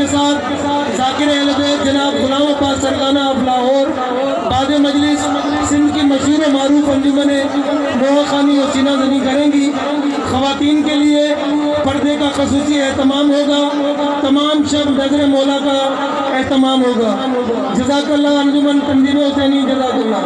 के साथ ज़ाकिर अहल-ए-बैत जनाब गुलाम अब्बास सरकाना ऑफ लाहौर, बाद मजलिस सिंध की मशहूर मारूफ अंजुमन मोहखानी और सीना जनी करेंगी। ख़वातीन के लिए पर्दे का खसूसी एहतमाम होगा, तमाम शब नजर मौला का एहतमाम होगा। जज़ाकल्लाह अंजुमन तंजीम हुसैनी, जज़ाकल्लाह।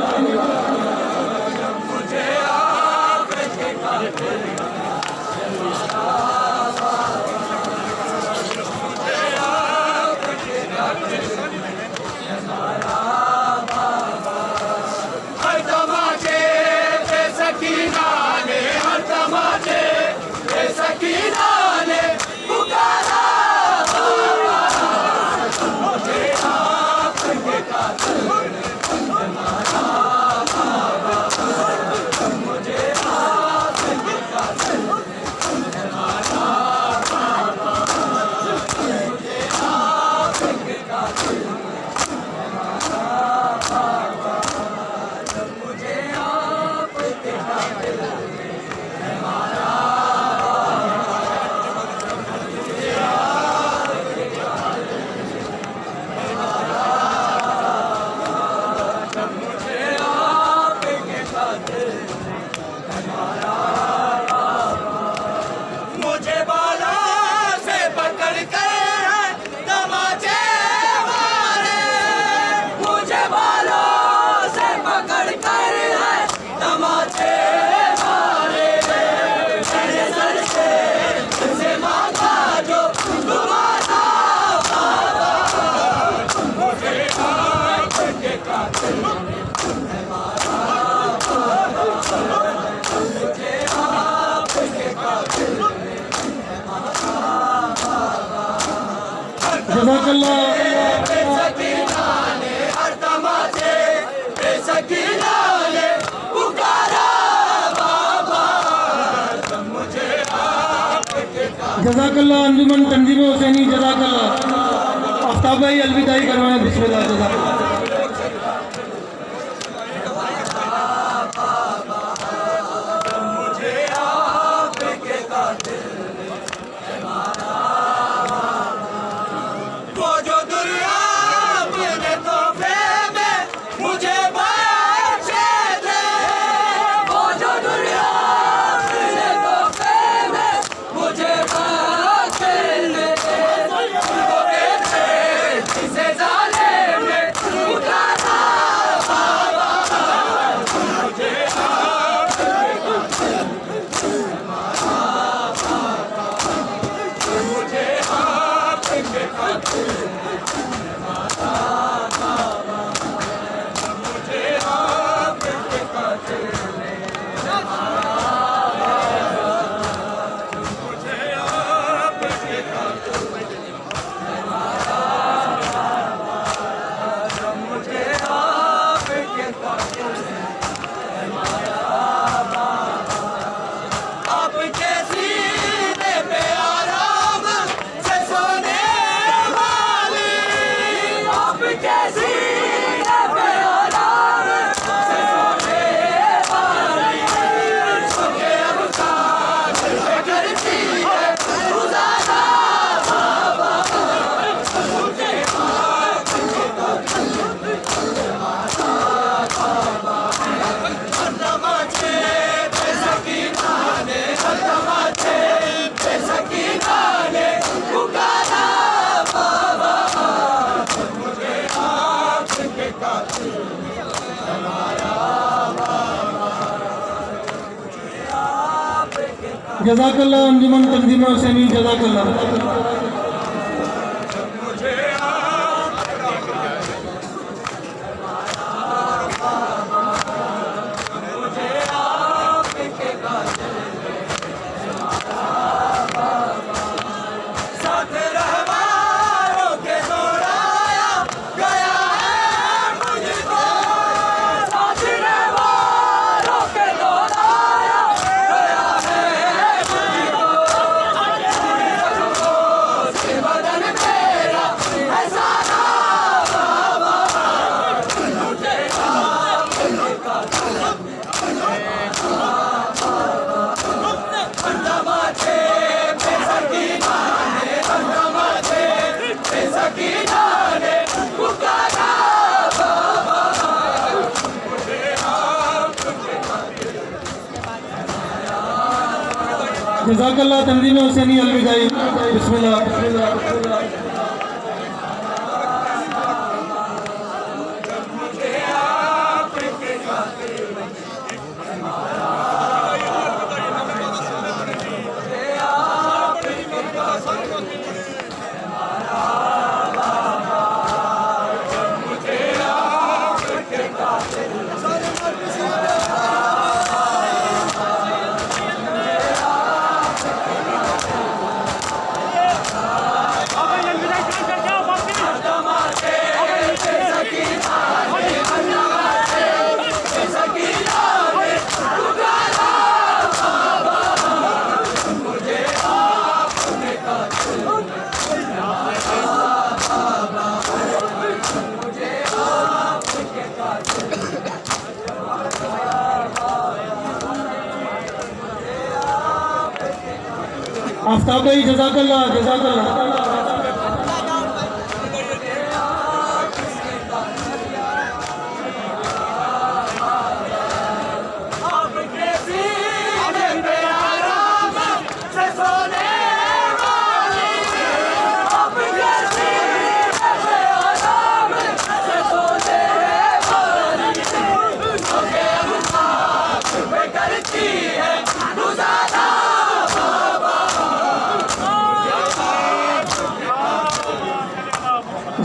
जज़ाकल्लाह अंजुमन तंजीम हुसैनी, जज़ाकल्लाह। आफ्ताब भाई अलविदाई करवाएं, बिस्मिल्लाह। जज़ाकल्लाह। जज़ाकल्लाह अंजुमन तंजीम हुसैनी, जज़ाकल्लाह। जज़ाकल्लाह तंजीम हुसैनी अलविदाई। बिस्मिल्लाह। आफ्ताब भाई जज़ाकल्लाह जज़ाकल्लाह।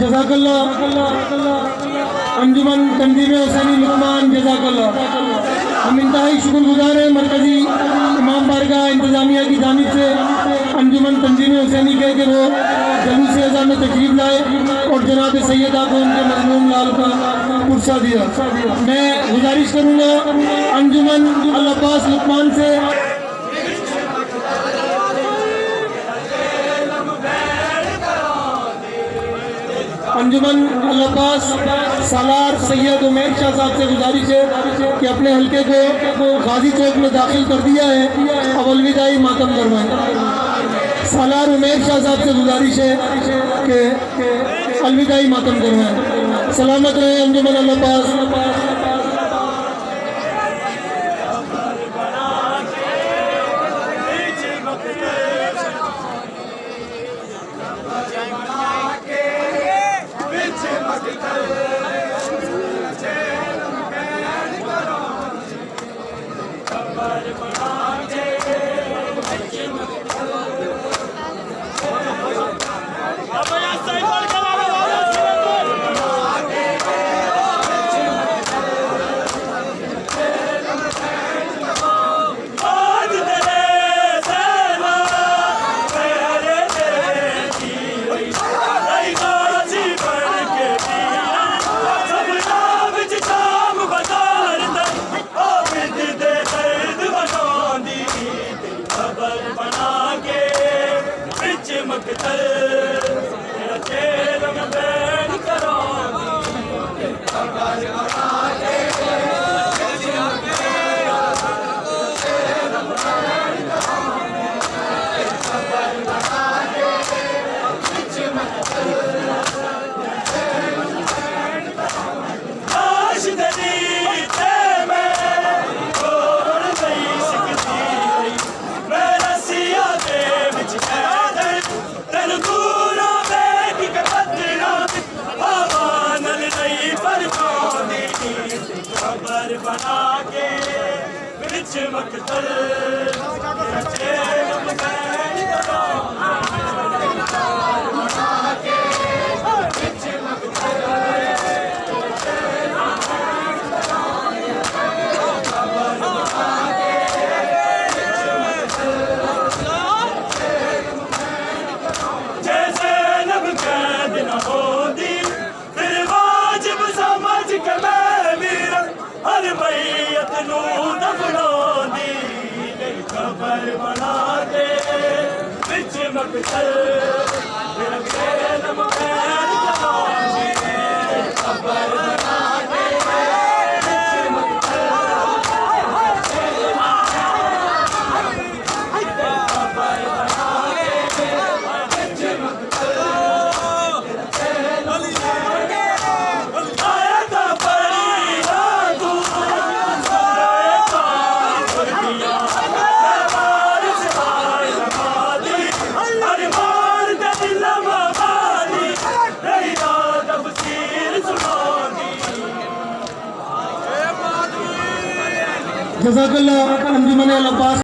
जज़ाकल्लाह। अंजुमन तंजीम हुसैनी लुकमान जज़ाकल्लाह। हम इंतहाई शुक्रगुजार हैं मरकज़ी इमाम बारगाह इंतज़ामिया की जानिब से अंजुमन तंजीम हुसैनी के वो जलूस अज़ा में तशरीफ़ लाए और जनाब सैयदा को उनके मजलूम लाल का पुरसा दिया। मैं गुजारिश करूँगा अंजुमन अल अब्बास लुकमान से अंजुमन अल अब्बास सालार सैयद उमैर शाह साहब से गुजारिश है कि अपने हल्के को गाजी चौक में दाखिल कर दिया है, अब अलविदाई मातम करवाएं। सालार उमैर शाह साहब से गुजारिश है कि अलविदाई मातम करवाएं। सलामत रहे अंजुमन अल अब्बास। जज़ाकल्लाह अंजुमन अल अब्बास।